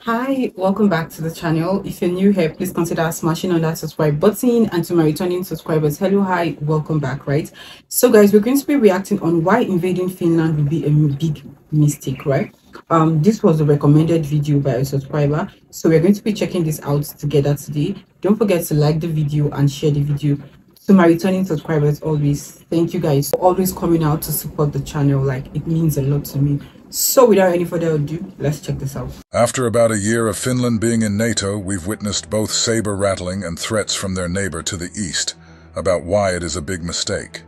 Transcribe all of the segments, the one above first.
Hi, welcome back to the channel. If you're new here, please consider smashing on that subscribe button. And to my returning subscribers, hello, hi, welcome back, right? So guys, we're going to be reacting on why invading Finland would be a big mistake, right? This was a recommended video by a subscriber. So we're going to be checking this out together today. Don't forget to like the video and share the video. To my returning subscribers, always thank you guys for always coming out to support the channel. Like, it means a lot to me. So without any further ado, let's check this out. After about a year of Finland being in NATO, we've witnessed both saber-rattling and threats from their neighbor to the east about why it is a big mistake.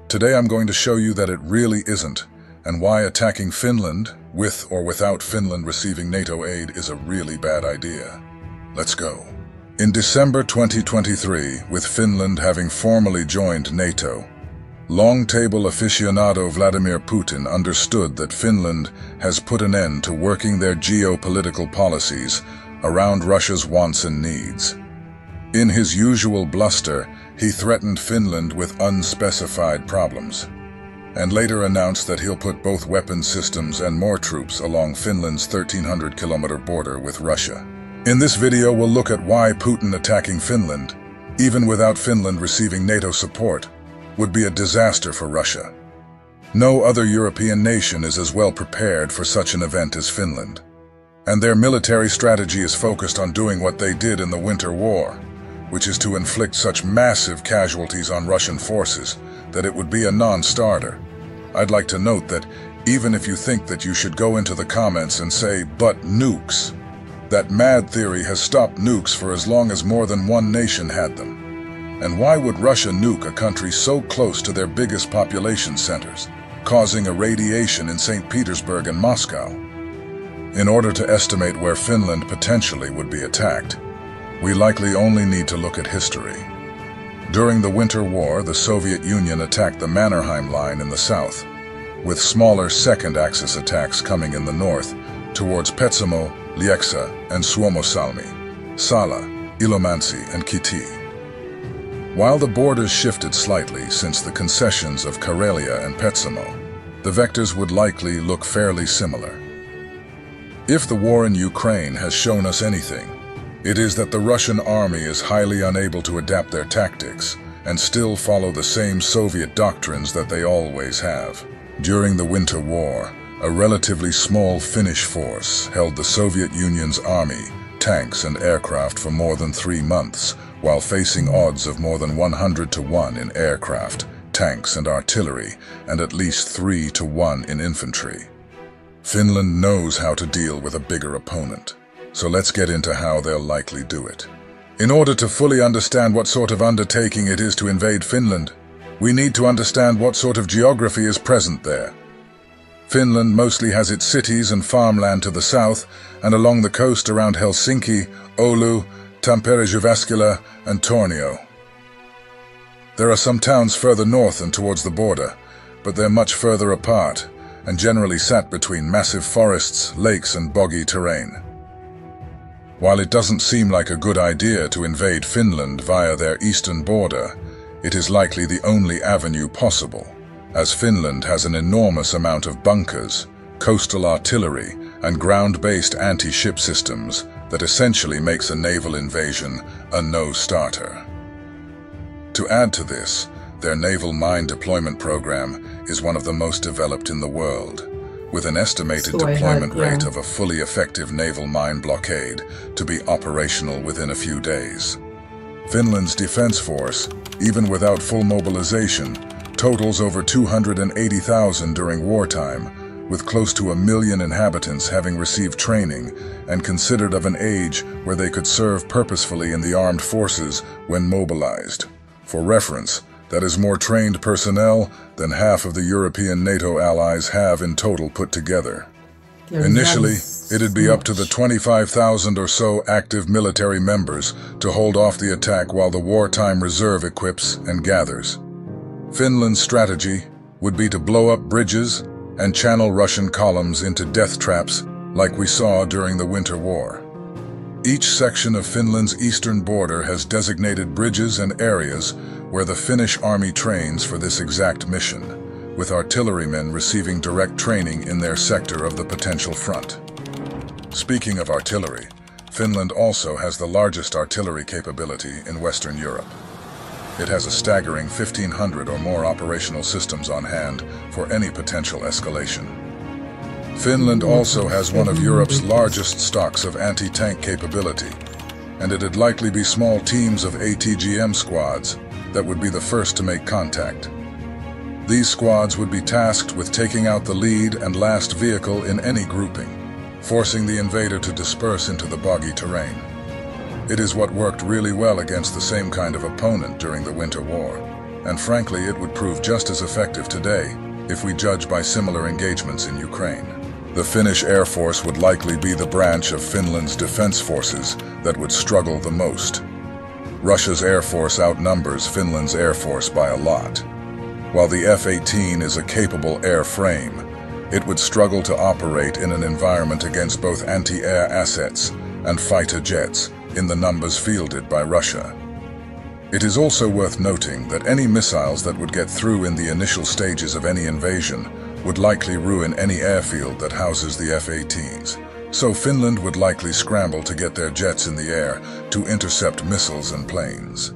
Today I'm going to show you that it really isn't, and why attacking Finland, with or without Finland receiving NATO aid, is a really bad idea. Let's go. In December 2023, with Finland having formally joined NATO, long table aficionado Vladimir Putin understood that Finland has put an end to working their geopolitical policies around Russia's wants and needs. In his usual bluster, he threatened Finland with unspecified problems, and later announced that he'll put both weapon systems and more troops along Finland's 1,300-kilometer border with Russia. In this video, we'll look at why Putin attacking Finland, even without Finland receiving NATO support, would be a disaster for Russia. No other European nation is as well prepared for such an event as Finland, and their military strategy is focused on doing what they did in the Winter War, which is to inflict such massive casualties on Russian forces that it would be a non-starter. I'd like to note that even if you think that you should go into the comments and say, "but nukes," that mad theory has stopped nukes for as long as more than one nation had them. And why would Russia nuke a country so close to their biggest population centers, causing irradiation in St. Petersburg and Moscow? In order to estimate where Finland potentially would be attacked, we likely only need to look at history. During the Winter War, the Soviet Union attacked the Mannerheim Line in the south, with smaller second-axis attacks coming in the north towards Petsamo, Lieksa, and Suomussalmi, Sala, Ilomantsi, and Kiti. While the borders shifted slightly since the concessions of Karelia and Petsamo, the vectors would likely look fairly similar. If the war in Ukraine has shown us anything, it is that the Russian army is highly unable to adapt their tactics and still follow the same Soviet doctrines that they always have. During the Winter War, a relatively small Finnish force held the Soviet Union's army, tanks, and aircraft for more than 3 months, while facing odds of more than 100 to 1 in aircraft, tanks, and artillery, and at least 3 to 1 in infantry. Finland knows how to deal with a bigger opponent, so let's get into how they'll likely do it. In order to fully understand what sort of undertaking it is to invade Finland, we need to understand what sort of geography is present there. Finland mostly has its cities and farmland to the south and along the coast around Helsinki, Oulu, Tampere-Jyväskylä, and Tornio. There are some towns further north and towards the border, but they're much further apart and generally sat between massive forests, lakes, and boggy terrain. While it doesn't seem like a good idea to invade Finland via their eastern border, it is likely the only avenue possible, as Finland has an enormous amount of bunkers, coastal artillery, and ground-based anti-ship systems that essentially makes a naval invasion a no-starter. To add to this, their naval mine deployment program is one of the most developed in the world, with an estimated deployment rate of a fully effective naval mine blockade to be operational within a few days. Finland's defense force, even without full mobilization, totals over 280,000 during wartime, with close to 1 million inhabitants having received training and considered of an age where they could serve purposefully in the armed forces when mobilized. For reference, that is more trained personnel than half of the European NATO allies have in total put together. Initially, it'd be up to the 25,000 or so active military members to hold off the attack while the wartime reserve equips and gathers. Finland's strategy would be to blow up bridges and channel Russian columns into death traps like we saw during the Winter War. Each section of Finland's eastern border has designated bridges and areas where the Finnish army trains for this exact mission, with artillerymen receiving direct training in their sector of the potential front. Speaking of artillery, Finland also has the largest artillery capability in Western Europe. It has a staggering 1,500 or more operational systems on hand for any potential escalation. Finland also has one of Europe's largest stocks of anti-tank capability, and it'd likely be small teams of ATGM squads that would be the first to make contact. These squads would be tasked with taking out the lead and last vehicle in any grouping, forcing the invader to disperse into the boggy terrain. It is what worked really well against the same kind of opponent during the Winter War, and frankly it would prove just as effective today if we judge by similar engagements in Ukraine. The Finnish Air Force would likely be the branch of Finland's defense forces that would struggle the most. Russia's Air Force outnumbers Finland's Air Force by a lot. While the F-18 is a capable airframe, it would struggle to operate in an environment against both anti-air assets and fighter jets in the numbers fielded by Russia. It is also worth noting that any missiles that would get through in the initial stages of any invasion would likely ruin any airfield that houses the F-18s, so Finland would likely scramble to get their jets in the air to intercept missiles and planes.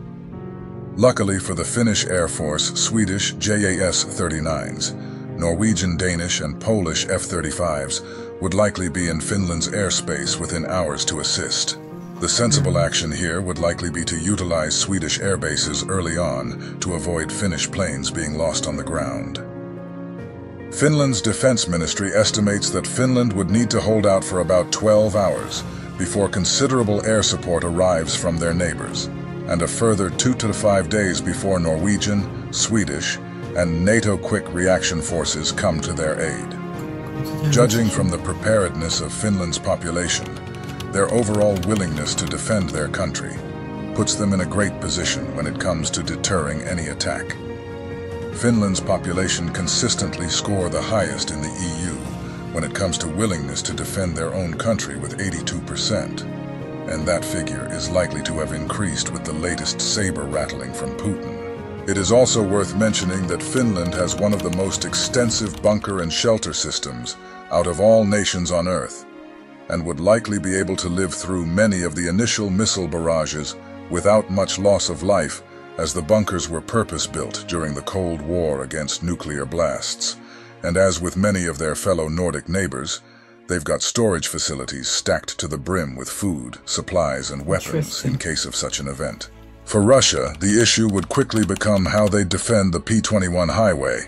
Luckily for the Finnish Air Force, Swedish JAS-39s, Norwegian, Danish, and Polish F-35s would likely be in Finland's airspace within hours to assist. The sensible action here would likely be to utilize Swedish air bases early on to avoid Finnish planes being lost on the ground. Finland's defense ministry estimates that Finland would need to hold out for about 12 hours before considerable air support arrives from their neighbors, and a further 2 to 5 days before Norwegian, Swedish, and NATO quick reaction forces come to their aid. Judging from the preparedness of Finland's population, their overall willingness to defend their country puts them in a great position when it comes to deterring any attack. Finland's population consistently score the highest in the EU when it comes to willingness to defend their own country with 82%, and that figure is likely to have increased with the latest saber rattling from Putin. It is also worth mentioning that Finland has one of the most extensive bunker and shelter systems out of all nations on Earth, and would likely be able to live through many of the initial missile barrages without much loss of life, as the bunkers were purpose-built during the Cold War against nuclear blasts. And as with many of their fellow Nordic neighbors, they've got storage facilities stacked to the brim with food, supplies, and weapons in case of such an event. For Russia, the issue would quickly become how they defend the P-21 highway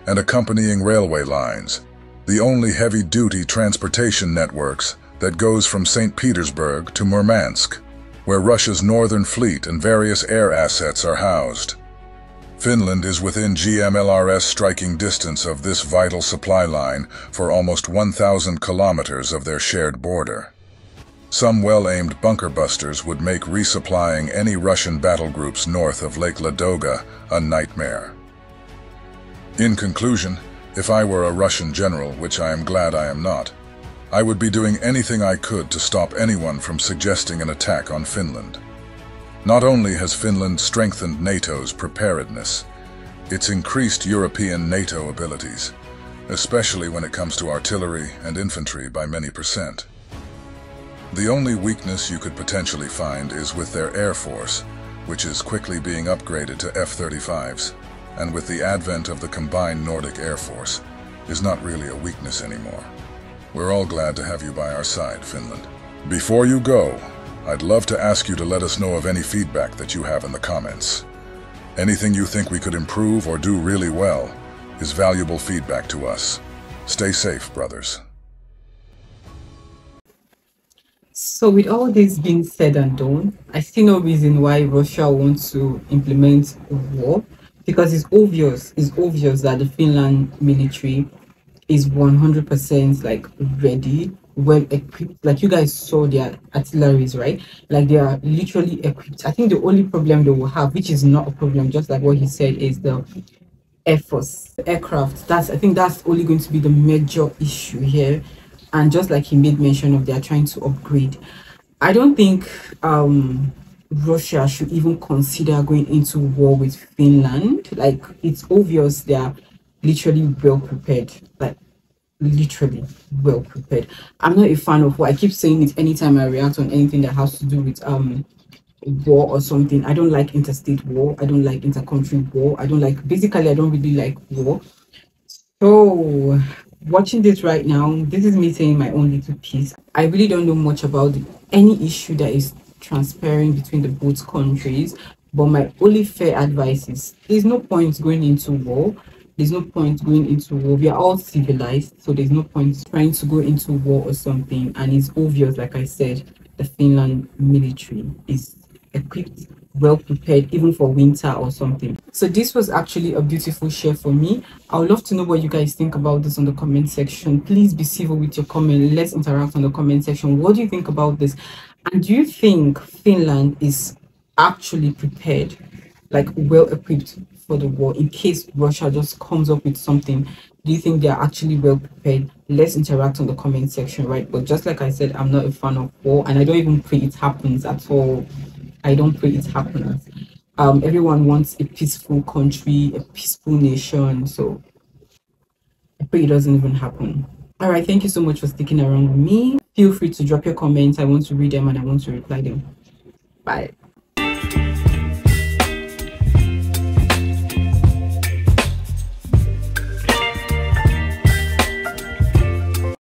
and accompanying railway lines, the only heavy-duty transportation networks that goes from St. Petersburg to Murmansk, where Russia's northern fleet and various air assets are housed. Finland is within GMLRS striking distance of this vital supply line for almost 1,000 kilometers of their shared border. Some well-aimed bunker busters would make resupplying any Russian battle groups north of Lake Ladoga a nightmare. In conclusion, if I were a Russian general, which I am glad I am not, I would be doing anything I could to stop anyone from suggesting an attack on Finland. Not only has Finland strengthened NATO's preparedness, it's increased European NATO abilities, especially when it comes to artillery and infantry by many %. The only weakness you could potentially find is with their Air Force, which is quickly being upgraded to F-35s, and with the advent of the combined Nordic Air Force, is not really a weakness anymore. We're all glad to have you by our side, Finland. Before you go, I'd love to ask you to let us know of any feedback that you have in the comments. Anything you think we could improve or do really well is valuable feedback to us. Stay safe, brothers. So with all this being said and done, I see no reason why Russia wants to implement war, because it's obvious that the Finland military is 100% like ready, well equipped. Like you guys saw their artilleries, right? Like they are literally equipped. I think the only problem they will have, which is not a problem, just like what he said, is the Air Force aircraft. I think that's only going to be the major issue here. And just like he made mention of, they are trying to upgrade. I don't think Russia should even consider going into war with Finland. Like it's obvious they are literally well prepared. literally well prepared. I'm not a fan of war. I keep saying it anytime I react on anything that has to do with war or something. I don't like interstate war. I don't like intercountry war. I don't like, basically I don't really like war. So watching this right now, this is me saying my own little piece. I really don't know much about any issue that is transpiring between the both countries, but my only fair advice is there's no point going into war. There's no point going into war. We are all civilized, so there's no point trying to go into war or something. And it's obvious, like I said, the Finland military is equipped, well prepared, even for winter or something. So this was actually a beautiful share for me. I would love to know what you guys think about this on the comment section. Please be civil with your comment. Let's interact on the comment section. What do you think about this? And do you think Finland is actually prepared, like well equipped for the war in case Russia just comes up with something? Do you think they are actually well prepared? Let's interact on the comment section, right? But just like I said, I'm not a fan of war, and I don't even pray it happens at all. I don't pray it happens. Everyone wants a peaceful country, a peaceful nation. So I pray it doesn't even happen. All right, thank you so much for sticking around with me. Feel free to drop your comments. I want to read them and I want to reply them. Bye.